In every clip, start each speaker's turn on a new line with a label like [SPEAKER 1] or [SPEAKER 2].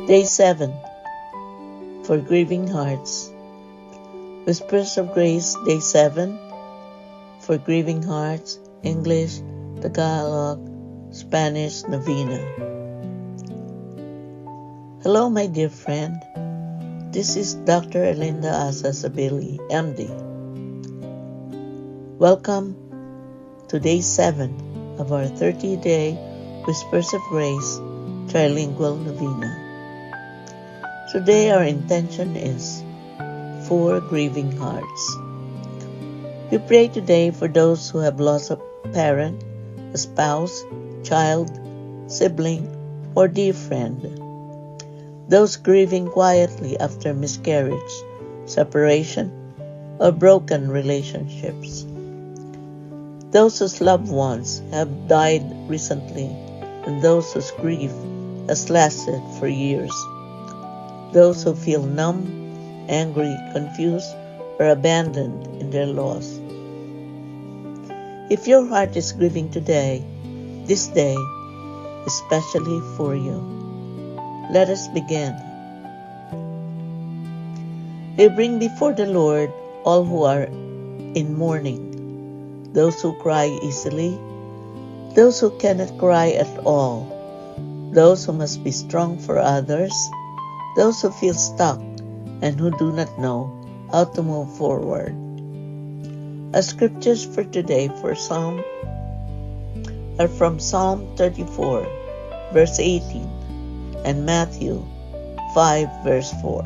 [SPEAKER 1] Day 7 for Grieving Hearts. Whispers of Grace, Day 7 for Grieving Hearts, English, Tagalog, Spanish, Novena. Hello, my dear friend. This is Dr. Elinda Asa Sabili, MD. Welcome to Day 7 of our 30-day Whispers of Grace Trilingual Novena. Today our intention is for grieving hearts. We pray today for those who have lost a parent, a spouse, child, sibling, or dear friend. Those grieving quietly after miscarriage, separation, or broken relationships. Those whose loved ones have died recently, and those whose grief has lasted for years. Those who feel numb, angry, confused, or abandoned in their loss. If your heart is grieving today, this day, especially for you, let us begin. We bring before the Lord all who are in mourning, those who cry easily, those who cannot cry at all, those who must be strong for others, those who feel stuck and who do not know how to move forward. Our scriptures for today are from Psalm 34, verse 18, and Matthew 5, verse 4.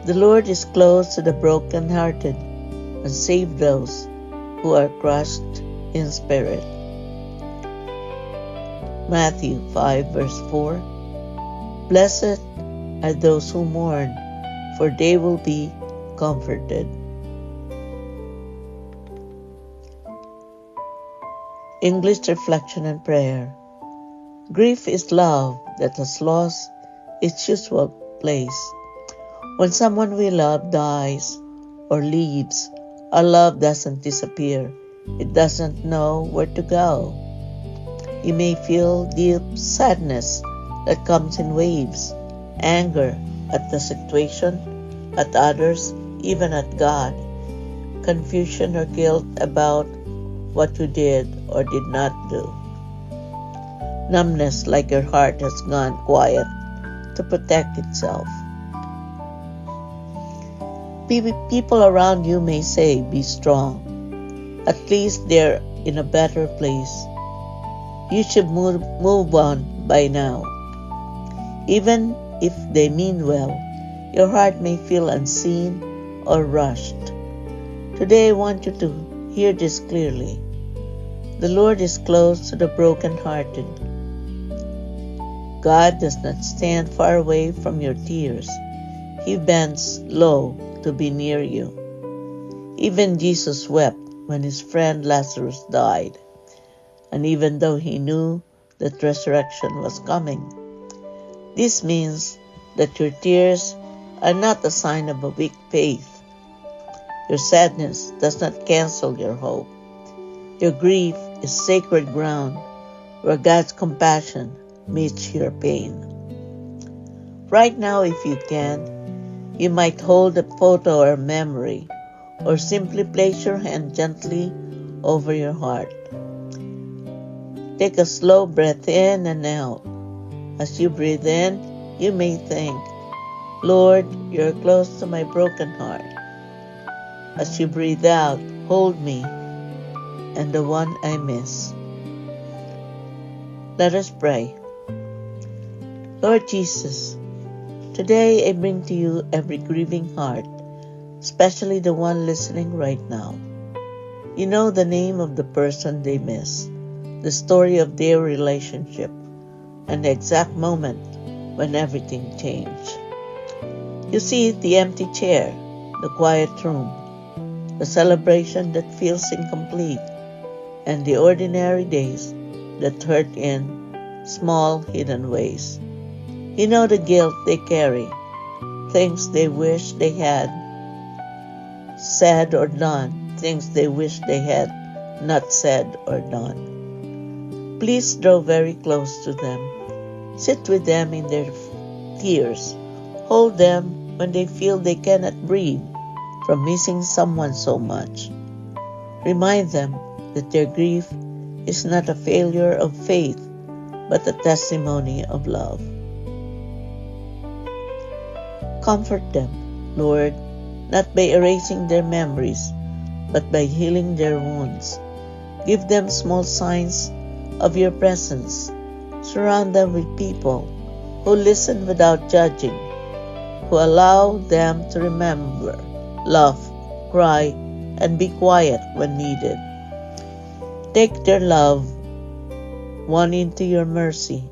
[SPEAKER 1] The Lord is close to the brokenhearted and save those who are crushed in spirit. Matthew 5, verse 4. Blessed are those who mourn, for they will be comforted. English Reflection and Prayer. Grief is love that has lost its usual place. When someone we love dies or leaves, our love doesn't disappear. It doesn't know where to go. You may feel deep sadness that comes in waves, anger at the situation, at others, even at God, confusion or guilt about what you did or did not do, numbness like your heart has gone quiet to protect itself. People around you may say, be strong. At least they're in a better place. You should move on by now. Even if they mean well, your heart may feel unseen or rushed. Today I want you to hear this clearly. The Lord is close to the brokenhearted. God does not stand far away from your tears. He bends low to be near you. Even Jesus wept when his friend Lazarus died, and even though he knew that resurrection was coming. This means that your tears are not a sign of a weak faith. Your sadness does not cancel your hope. Your grief is sacred ground where God's compassion meets your pain. Right now, if you can, you might hold a photo or memory, or simply place your hand gently over your heart. Take a slow breath in and out. As you breathe in, you may think, Lord, you're close to my broken heart. As you breathe out, hold me and the one I miss. Let us pray. Lord Jesus, today I bring to you every grieving heart, especially the one listening right now. You know the name of the person they miss, the story of their relationship, and the exact moment when everything changed. You see the empty chair, the quiet room, the celebration that feels incomplete, and the ordinary days that hurt in small hidden ways. You know the guilt they carry, things they wish they had said or done, things they wish they had not said or done. Please draw very close to them. Sit with them in their tears. Hold them when they feel they cannot breathe from missing someone so much. Remind them that their grief is not a failure of faith, but a testimony of love. Comfort them, Lord, not by erasing their memories, but by healing their wounds. Give them small signs of your presence. Surround them with people who listen without judging, who allow them to remember, laugh, cry, and be quiet when needed. Take their loved one into your mercy,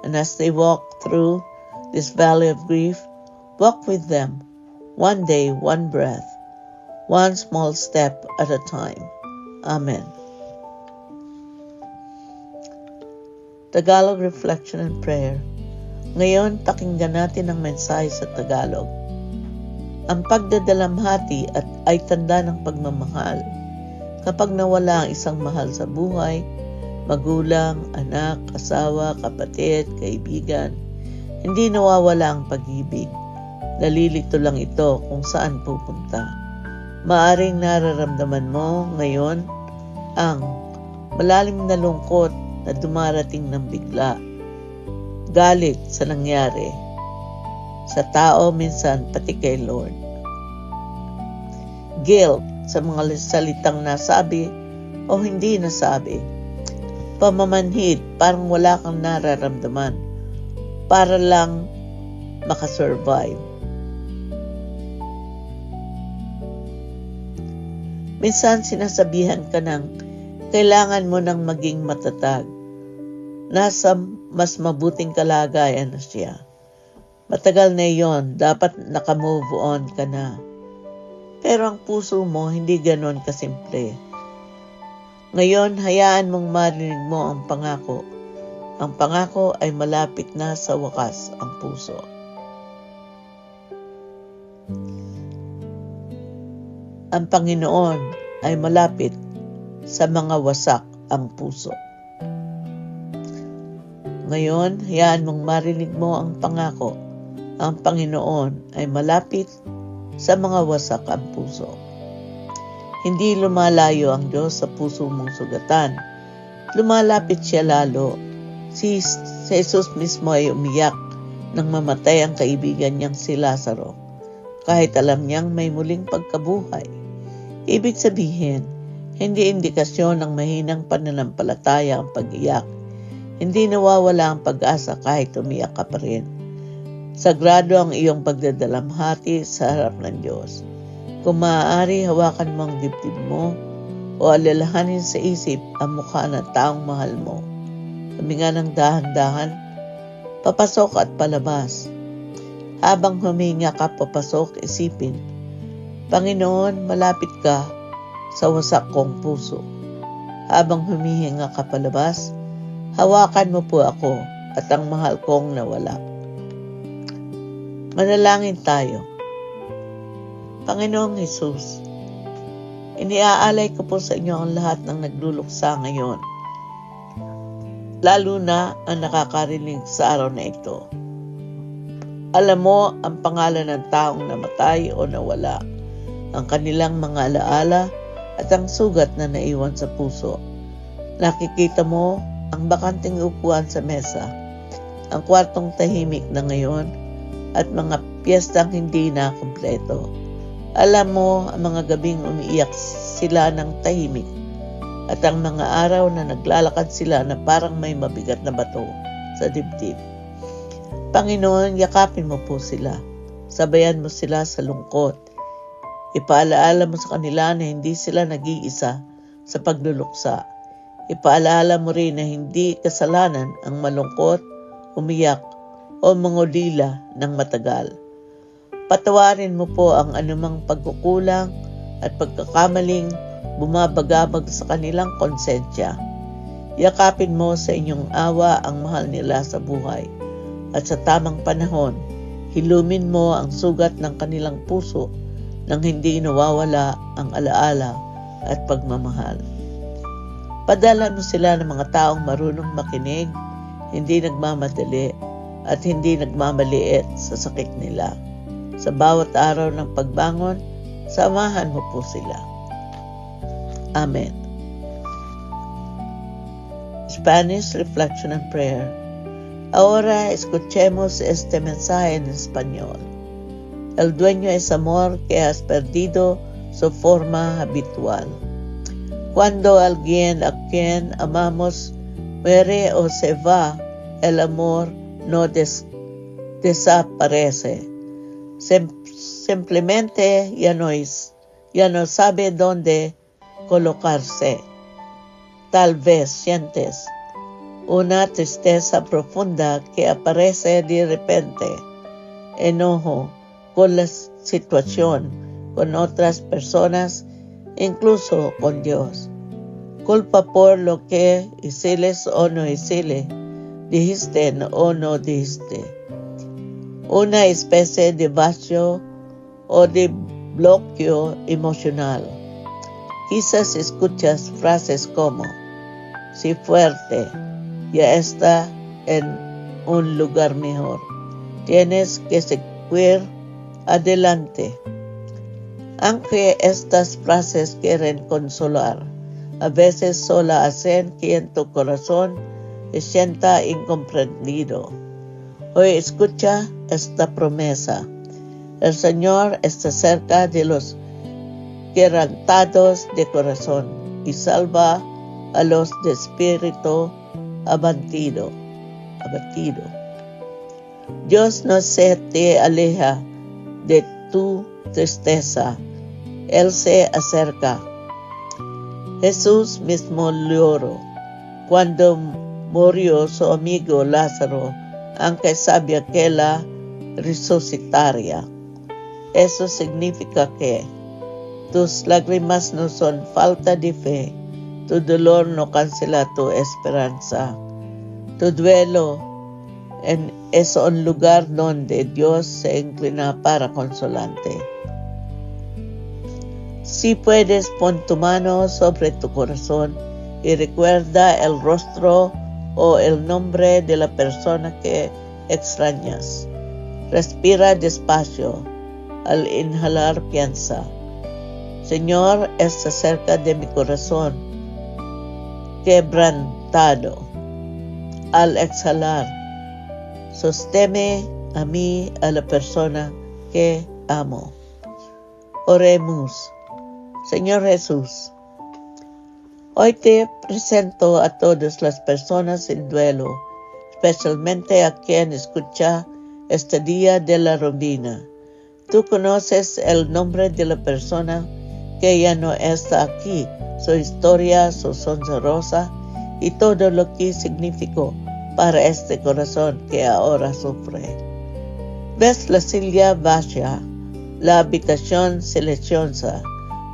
[SPEAKER 1] and as they walk through this valley of grief, walk with them, one day, one breath, one small step at a time. Amen. Tagalog Reflection and Prayer. Ngayon, pakinggan natin ang mensahe sa Tagalog. Ang pagdadalamhati ay tanda ng pagmamahal. Kapag nawala ang isang mahal sa buhay, magulang, anak, asawa, kapatid, kaibigan, hindi nawawala ang pag-ibig. Nalilito lang ito kung saan pupunta. Maaring nararamdaman mo ngayon ang malalim na lungkot na dumarating ng bigla. Galit sa nangyari, sa tao minsan pati kay Lord. Guilt sa mga salitang nasabi o hindi nasabi. Pamamanhid, parang wala kang nararamdaman para lang makasurvive. Minsan sinasabihan ka ng kailangan mo nang maging matatag. Nasa mas mabuting kalagayan na siya. Matagal na iyon, dapat nakamove on ka na. Pero ang puso mo hindi ganon kasimple. Ngayon, hayaan mong marinig mo ang pangako. Ang pangako ay malapit na sa wakas ang puso. Ang Panginoon ay malapit sa mga wasak ang puso. Ngayon, hayaan mong marinig mo ang pangako. Ang Panginoon ay malapit sa mga wasak ang puso. Hindi lumalayo ang Diyos sa puso mong sugatan. Lumalapit siya lalo. Si Jesus mismo ay umiyak nang mamatay ang kaibigan niyang si Lazaro, kahit alam niyang may muling pagkabuhay. Ibig sabihin, hindi indikasyon ng mahinang pananampalataya ang pag-iyak. Hindi nawawala ang pag-asa kahit umiyak ka pa rin. Sagrado ang iyong pagdadalamhati sa harap ng Diyos. Kung maaari, hawakan mo ang dibdib mo o alalahanin sa isip ang mukha ng taong mahal mo. Huminga ng dahan-dahan, papasok at palabas. Habang huminga ka papasok, isipin, Panginoon, malapit ka sa wasak kong puso. Habang humihinga ka palabas, hawakan mo po ako at ang mahal kong nawala. Manalangin tayo. Panginoong Jesus, iniaalay ko po sa inyo ang lahat ng nagluluksa ngayon, lalo na ang nakakarinig sa araw na ito. Alam mo ang pangalan ng taong namatay o nawala, ang kanilang mga alaala at ang sugat na naiwan sa puso. Nakikita mo ang bakanting upuan sa mesa, ang kwartong tahimik na ngayon, at mga piyestang hindi na kumpleto. Alam mo ang mga gabing umiiyak sila ng tahimik at ang mga araw na naglalakad sila na parang may mabigat na bato sa dibdib. Panginoon, yakapin mo po sila. Sabayan mo sila sa lungkot. Ipaalaala mo sa kanila na hindi sila nag-iisa sa pagluluksa. Ipaalaala mo rin na hindi kasalanan ang malungkot, umiyak, o mangolila ng matagal. Patawarin mo po ang anumang pagkukulang at pagkakamaling bumabagabag sa kanilang konsensya. Yakapin mo sa inyong awa ang mahal nila sa buhay at sa tamang panahon, hilumin mo ang sugat ng kanilang puso nang hindi nawawala ang alaala at pagmamahal. Padala mo sila ng mga taong marunong makinig, hindi nagmamadali, at hindi nagmamaliit sa sakit nila. Sa bawat araw ng pagbangon, samahan mo po sila. Amen. Spanish Reflection and Prayer. Ahora escuchemos este mensaje en español. El dueño es amor que has perdido su forma habitual. Cuando alguien a quien amamos muere o se va, el amor no desaparece. Simplemente ya no sabe dónde colocarse. Tal vez sientes una tristeza profunda que aparece de repente, enojo con la situación, con otras personas, incluso con Dios. Culpa por lo que hiciste o no hiciste, dijiste o no dijiste. Una especie de vacío o de bloqueo emocional. Quizás escuchas frases como: "Si fuerte, ya está en un lugar mejor. Tienes que seguir adelante". Aunque estas frases quieren consolar, a veces solo hacen que en tu corazón se sienta incomprendido. Hoy escucha esta promesa. El Señor está cerca de los quebrantados de corazón y salva a los de espíritu abatido. Dios no se te aleja de tu tristeza, Él se acerca. Jesús mismo lloró cuando murió su amigo Lázaro, aunque sabía que la resucitaría. Eso significa que tus lágrimas no son falta de fe, tu dolor no cancela tu esperanza. Tu duelo es un lugar donde Dios se inclina para consolarte. Si puedes, pon tu mano sobre tu corazón y recuerda el rostro o el nombre de la persona que extrañas. Respira despacio. Al inhalar piensa: Señor, está cerca de mi corazón quebrantado. Al exhalar, sosténme a mí, a la persona que amo. Oremos. Señor Jesús, hoy te presento a todas las personas en duelo, especialmente a quien escucha este día de la Robina. Tú conoces el nombre de la persona que ya no está aquí, su historia, su sonrisa y todo lo que significó para este corazón que ahora sufre. Ves la silla vacía, la habitación silenciosa,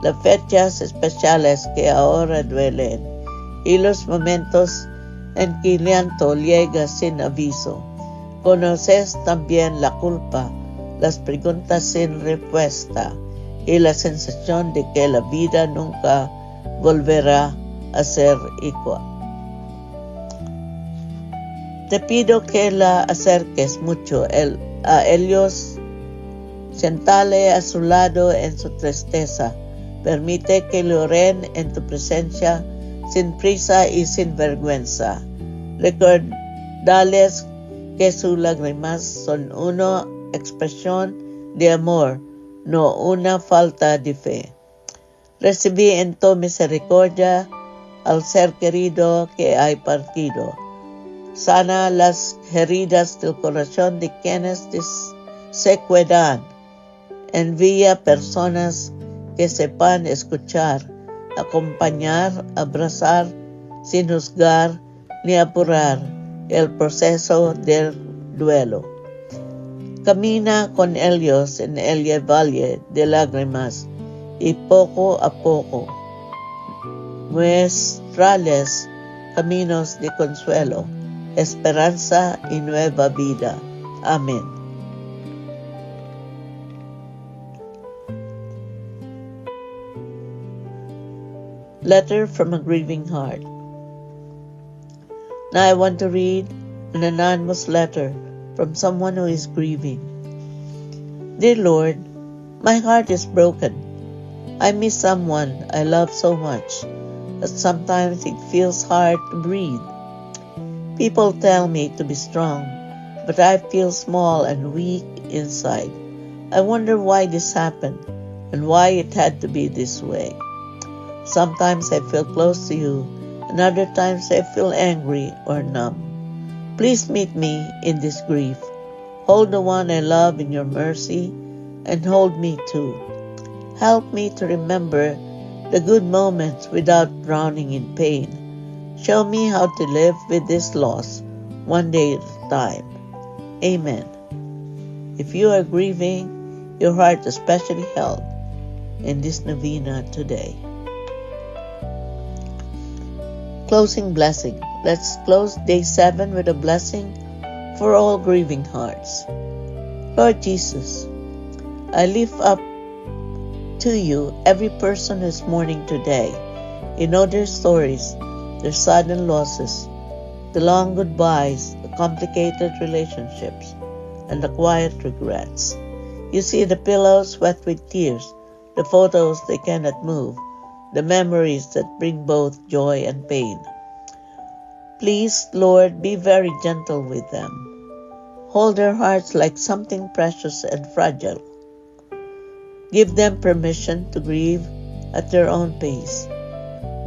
[SPEAKER 1] las fechas especiales que ahora duelen y los momentos en que el llanto llega sin aviso. Conoces también la culpa, las preguntas sin respuesta y la sensación de que la vida nunca volverá a ser igual. Te pido que la acerques mucho a ellos, sentale a su lado en su tristeza. Permite que le oren en tu presencia sin prisa y sin vergüenza. Recordales que sus lágrimas son una expresión de amor, no una falta de fe. Recibí en tu misericordia al ser querido que hay partido. Sana las heridas del corazón de quienes se cuidan. Envía personas que sepan escuchar, acompañar, abrazar, sin juzgar ni apurar el proceso del duelo. Camina con ellos en el valle de lágrimas y poco a poco muéstrales caminos de consuelo, esperanza y nueva vida. Amén. Letter from a Grieving Heart. Now I want to read an anonymous letter from someone who is grieving. Dear Lord, my heart is broken. I miss someone I love so much that sometimes it feels hard to breathe. People tell me to be strong, but I feel small and weak inside. I wonder why this happened and why it had to be this way. Sometimes I feel close to you, and other times I feel angry or numb. Please meet me in this grief. Hold the one I love in your mercy, and hold me too. Help me to remember the good moments without drowning in pain. Show me how to live with this loss one day at a time. Amen. If you are grieving, your heart especially held in this novena today. Closing blessing. Let's close day 7 with a blessing for all grieving hearts. Lord Jesus, I lift up to you every person who is mourning today. You know their stories, their sudden losses, the long goodbyes, the complicated relationships, and the quiet regrets. You see the pillows wet with tears, the photos they cannot move, the memories that bring both joy and pain. Please, Lord, be very gentle with them. Hold their hearts like something precious and fragile. Give them permission to grieve at their own pace,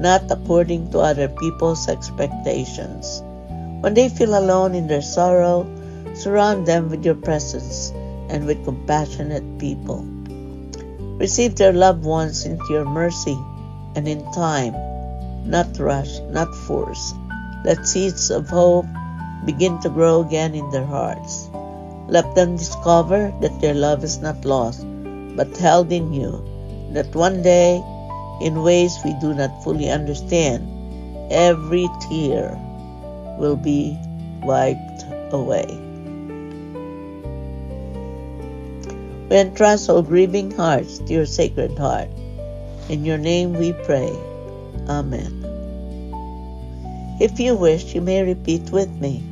[SPEAKER 1] not according to other people's expectations. When they feel alone in their sorrow, surround them with your presence and with compassionate people. Receive their loved ones into your mercy and in time, not rush, not force. Let seeds of hope begin to grow again in their hearts. Let them discover that their love is not lost, but held in you, that one day, in ways we do not fully understand, every tear will be wiped away. We entrust all grieving hearts to your sacred heart. In your name we pray. Amen. If you wish, you may repeat with me.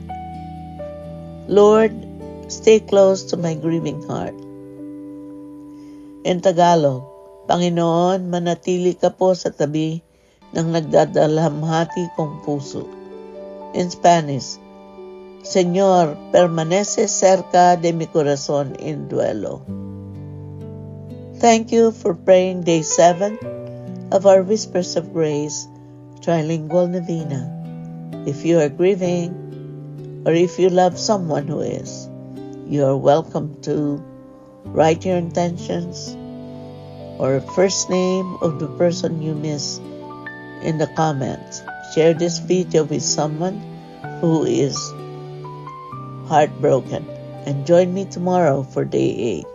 [SPEAKER 1] Lord, stay close to my grieving heart. In Tagalog, Panginoon, manatili ka po sa tabi ng nagdadalamhati kong puso. In Spanish, Señor, permanece cerca de mi corazón en duelo. Thank you for praying day 7 of our Whispers of Grace trilingual novena. If you are grieving, or if you love someone who is, you are welcome to write your intentions or first name of the person you miss in the comments. Share this video with someone who is heartbroken, and join me tomorrow for day 8.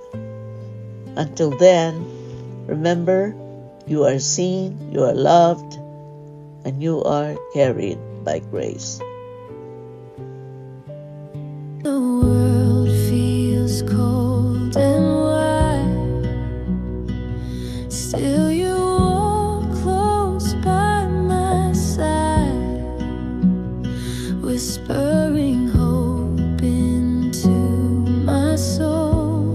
[SPEAKER 1] Until then, remember, you are seen, you are loved, and you are carried by grace.
[SPEAKER 2] The world feels cold and wide, still you walk close by my side, whispering hope into my soul.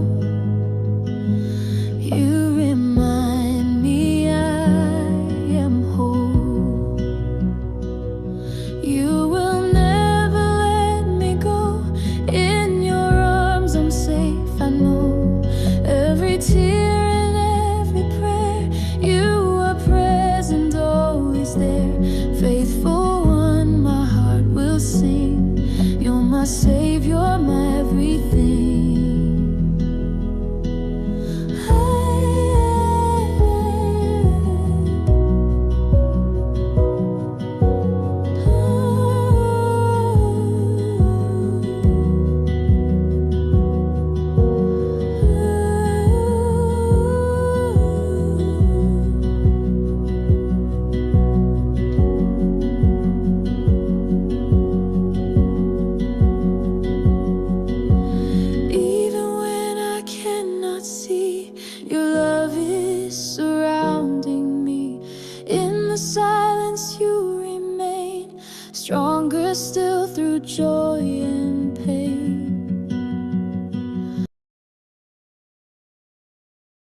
[SPEAKER 2] You remind me I am whole. You will never let me go. In your arms I'm safe, I know. Every tear and every prayer, you are present, always there. Faithful one, my heart will sing. You're my savior, my everything. Even when I cannot see, your love is surrounding me. In the silence you remain, stronger still through joy